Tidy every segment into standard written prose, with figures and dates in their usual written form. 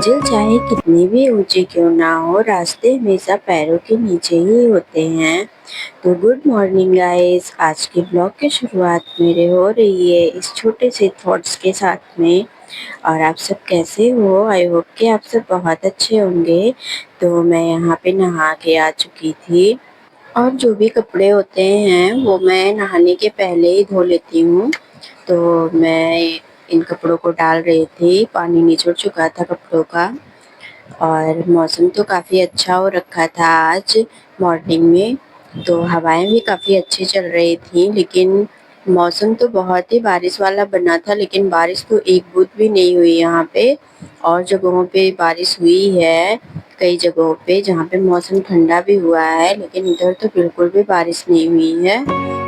मंजिल चाहे कितनी भी ऊंची क्यों ना हो, रास्ते हमेशा पैरों के नीचे ही होते हैं। तो गुड मॉर्निंग गाइस, आज के ब्लॉग की शुरुआत मेरे हो रही है इस छोटे से थॉट्स के साथ में। और आप सब कैसे हो? आई होप कि आप सब बहुत अच्छे होंगे। तो मैं यहाँ पे नहा के आ चुकी थी और जो भी कपड़े होते हैं वो मैं नहाने के पहले ही धो लेती हूँ। तो मैं इन कपड़ों को डाल रही थी, पानी निचुड़ चुका था कपड़ों का। और मौसम तो काफ़ी अच्छा हो रखा था आज मॉर्निंग में, तो हवाएं भी काफ़ी अच्छी चल रही थी। लेकिन मौसम तो बहुत ही बारिश वाला बना था, लेकिन बारिश तो एक बूंद भी नहीं हुई यहाँ पे। और जगहों पे बारिश हुई है, कई जगहों पे जहाँ पे मौसम ठंडा भी हुआ है, लेकिन इधर तो बिल्कुल भी बारिश नहीं हुई है।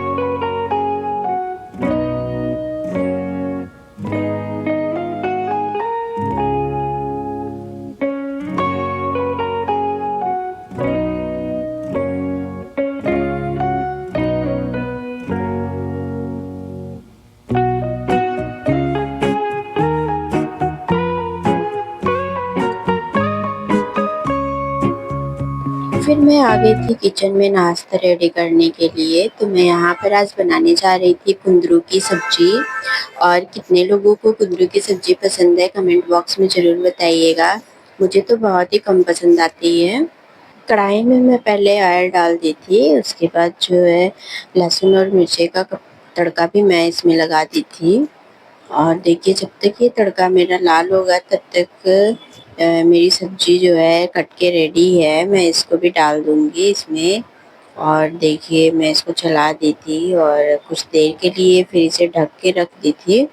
फिर मैं आ गई थी किचन में नाश्ता रेडी करने के लिए। तो मैं यहाँ पर आज बनाने जा रही थी कुंदरू की सब्जी। और कितने लोगों को कुंदरू की सब्जी पसंद है कमेंट बॉक्स में ज़रूर बताइएगा। मुझे तो बहुत ही कम पसंद आती है। कढ़ाई में मैं पहले ऑयल डाल दी थी, उसके बाद जो है लहसुन और मिर्ची का तड़का भी मैं इसमें लगा दी थी। और देखिए, जब तक ये तड़का मेरा लाल होगा तब तक मेरी सब्जी जो है कट के रेडी है। मैं इसको भी डाल दूँगी इसमें। और देखिए, मैं इसको चला दी थी और कुछ देर के लिए फिर इसे ढक के रख दी थी।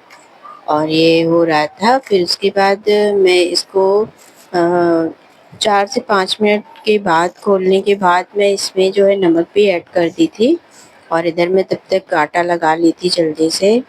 और ये हो रहा था, फिर उसके बाद मैं इसको 4 से 5 मिनट के बाद खोलने के बाद मैं इसमें जो है नमक भी ऐड कर दी थी। और इधर मैं तब तक आटा लगा ली थी जल्दी से।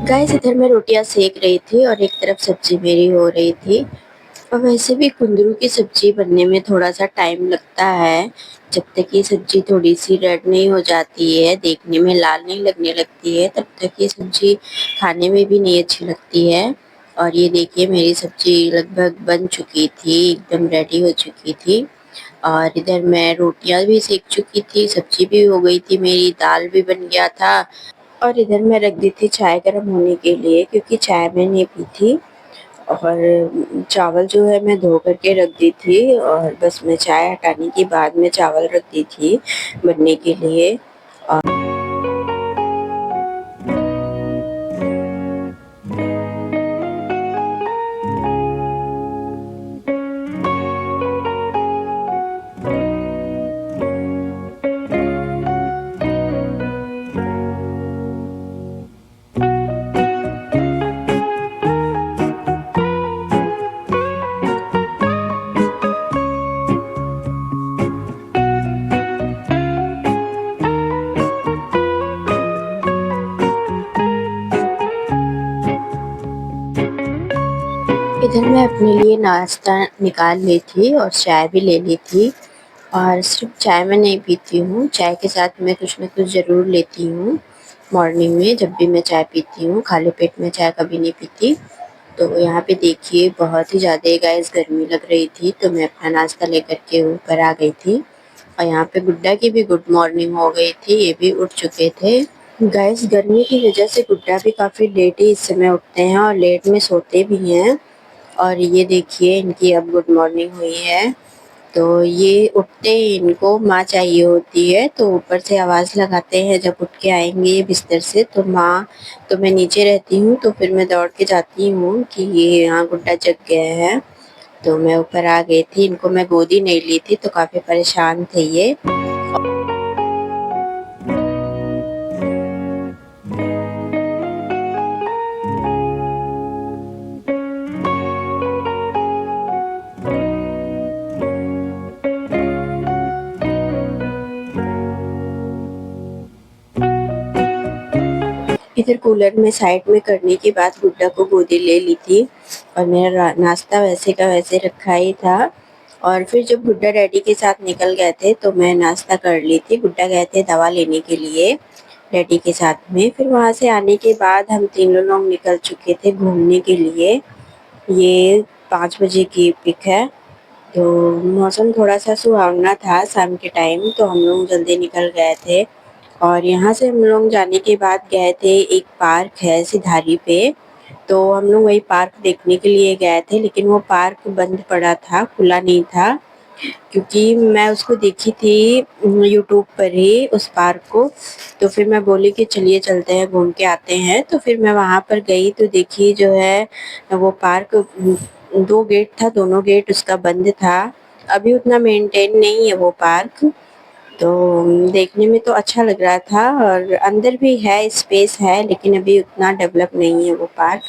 गाइस, इधर मैं रोटियां सेक रही थी और एक तरफ सब्जी मेरी हो रही थी। और वैसे भी कुंदरू की सब्जी बनने में थोड़ा सा टाइम लगता है। जब तक ये सब्जी थोड़ी सी रेड नहीं हो जाती है, देखने में लाल नहीं लगने लगती है, तब तक ये सब्जी खाने में भी नहीं अच्छी लगती है। और ये देखिए, मेरी सब्जी लगभग बन चुकी थी, एकदम रेडी हो चुकी थी। और इधर मैं रोटियां भी सेक चुकी थी, सब्जी भी हो गई थी, मेरी दाल भी बन गया था। और इधर मैं रख दी थी चाय गर्म होने के लिए, क्योंकि चाय मैं नहीं पी थी। और चावल जो है मैं धो करके रख दी थी, और बस मैं चाय हटाने के बाद में चावल रख दी थी बनने के लिए। इधर मैं अपने लिए नाश्ता निकाल ली थी और चाय भी ले ली थी। और सिर्फ चाय मैं नहीं पीती हूँ, चाय के साथ मैं कुछ ना कुछ ज़रूर लेती हूँ। मॉर्निंग में जब भी मैं चाय पीती हूँ, खाली पेट में चाय कभी नहीं पीती। तो यहाँ पे देखिए, बहुत ही ज़्यादा गाइस गर्मी लग रही थी, तो मैं अपना नाश्ता लेकर के ऊपर आ गई थी। और यहाँ पे गुड्डा की भी गुड मॉर्निंग हो गई थी, ये भी उठ चुके थे। गाइस, गर्मी की वजह से गुड्डा भी काफ़ी लेट ही इस समय उठते हैं और लेट में सोते भी हैं। और ये देखिए, इनकी अब गुड मॉर्निंग हुई है। तो ये उठते ही इनको माँ चाहिए होती है, तो ऊपर से आवाज़ लगाते हैं जब उठ के आएंगे ये बिस्तर से, तो माँ। तो मैं नीचे रहती हूँ, तो फिर मैं दौड़ के जाती हूँ कि ये यहाँ गुड्डा जग गए हैं। तो मैं ऊपर आ गई थी, इनको मैं गोदी नहीं ली थी, तो काफ़ी परेशान थे ये। इधर कूलर में साइड में करने के बाद गुड्डा को गोदी ले ली थी और मेरा नाश्ता वैसे का वैसे रखा ही था। और फिर जब गुड्डा डैडी के साथ निकल गए थे तो मैं नाश्ता कर ली थी। गुड्डा गए थे दवा लेने के लिए डैडी के साथ में। फिर वहाँ से आने के बाद हम तीनों लोग निकल चुके थे घूमने के लिए। ये 5 बजे की पिक है। तो मौसम थोड़ा-सा सुहावना था शाम के टाइम, तो हम लोग जल्दी निकल गए थे। और यहाँ से हम लोग जाने के बाद गए थे एक पार्क है सिधारी पे, तो हम लोग वही पार्क देखने के लिए गए थे, लेकिन वो पार्क बंद पड़ा था, खुला नहीं था। क्योंकि मैं उसको देखी थी यूट्यूब पर ही उस पार्क को, तो फिर मैं बोली कि चलिए चलते हैं घूम के आते हैं। तो फिर मैं वहाँ पर गई तो देखी जो है वो पार्क 2 गेट था, दोनों गेट उसका बंद था। अभी उतना मेंटेन नहीं है वो पार्क, तो देखने में तो अच्छा लग रहा था और अंदर भी है स्पेस है, लेकिन अभी उतना डेवलप नहीं है वो पार्क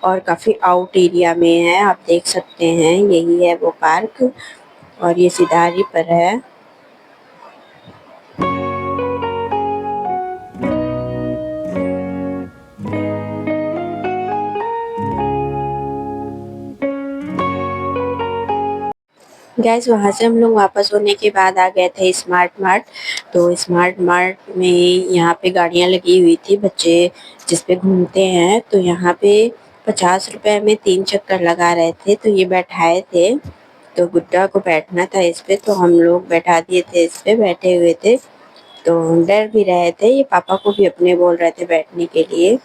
और काफ़ी आउट एरिया में है। आप देख सकते हैं यही है वो पार्क और ये सिधारी पर है। गैस वहाँ से हम लोग वापस होने के बाद आ गए थे स्मार्ट मार्ट। तो स्मार्ट मार्ट में यहाँ पे गाड़ियाँ लगी हुई थी, बच्चे जिस पे घूमते हैं। तो यहाँ पे 50 रुपए में 3 चक्कर लगा रहे थे, तो ये बैठाए थे। तो गुड्डा को बैठना था इस पे, तो हम लोग बैठा दिए थे इस पे, बैठे हुए थे। तो डर भी रहे थे, ये पापा को भी अपने बोल रहे थे बैठने के लिए।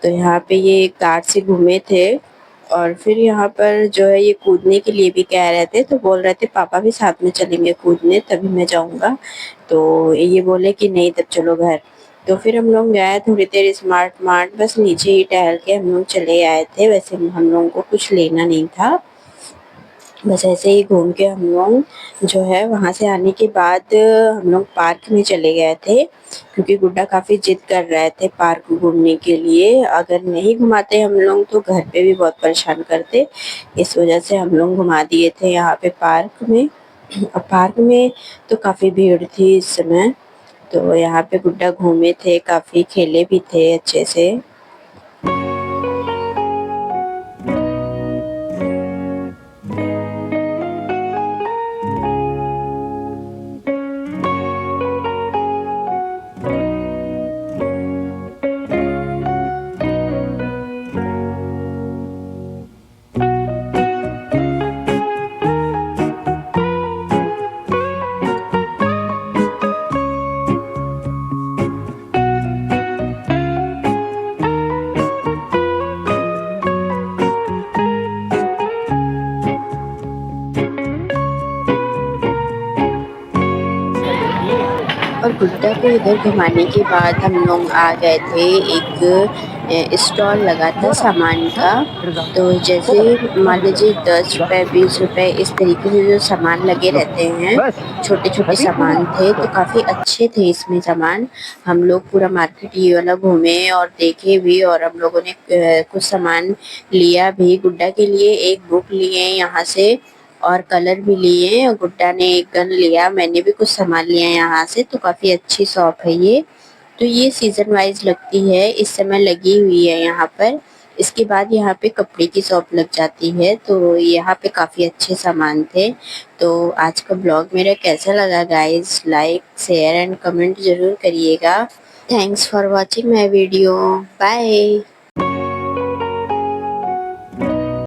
तो यहाँ पे ये कार से घूमे थे और फिर यहाँ पर जो है ये कूदने के लिए भी कह रहे थे, तो बोल रहे थे पापा भी साथ में चलेंगे कूदने तभी मैं जाऊँगा। तो ये बोले कि नहीं तब चलो घर। तो फिर हम लोग गए थोड़ी देर स्मार्ट मार्ट, बस नीचे ही टहल के हम लोग चले आए थे। वैसे हम लोगों को कुछ लेना नहीं था, बस ऐसे ही घूम के हम लोग जो है वहाँ से आने के बाद हम लोग पार्क में चले गए थे, क्योंकि गुड्डा काफ़ी जिद कर रहे थे पार्क घूमने के लिए। अगर नहीं घुमाते हम लोग तो घर पे भी बहुत परेशान करते, इस वजह से हम लोग घुमा दिए थे यहाँ पे पार्क में। और पार्क में तो काफ़ी भीड़ थी इस समय, तो यहाँ पे गुड्डा घूमे थे, काफ़ी खेले भी थे अच्छे से। और गुड्डा को इधर घुमाने के बाद हम लोग आ गए थे, एक स्टॉल लगा था सामान का। तो जैसे मान लीजिए 10 रुपए 20 रुपए इस तरीके से जो सामान लगे रहते हैं, छोटे छोटे सामान थे, तो काफ़ी अच्छे थे इसमें सामान। हम लोग पूरा मार्केट ये वाला घूमे और देखे भी, और हम लोगों ने कुछ सामान लिया भी। गुड्डा के लिए एक बुक लिए यहाँ से और कलर भी लिए, और गुड्डा ने एक गन लिया, मैंने भी कुछ सामान लिया यहाँ से। तो काफ़ी अच्छी शॉप है ये। तो ये सीज़न वाइज लगती है, इस समय लगी हुई है यहाँ पर। इसके बाद यहाँ पे कपड़े की शॉप लग जाती है, तो यहाँ पे काफ़ी अच्छे सामान थे। तो आज का ब्लॉग मेरा कैसा लगा guys, like share and comment ज़रूर करिएगा। Thanks for watching my video, bye.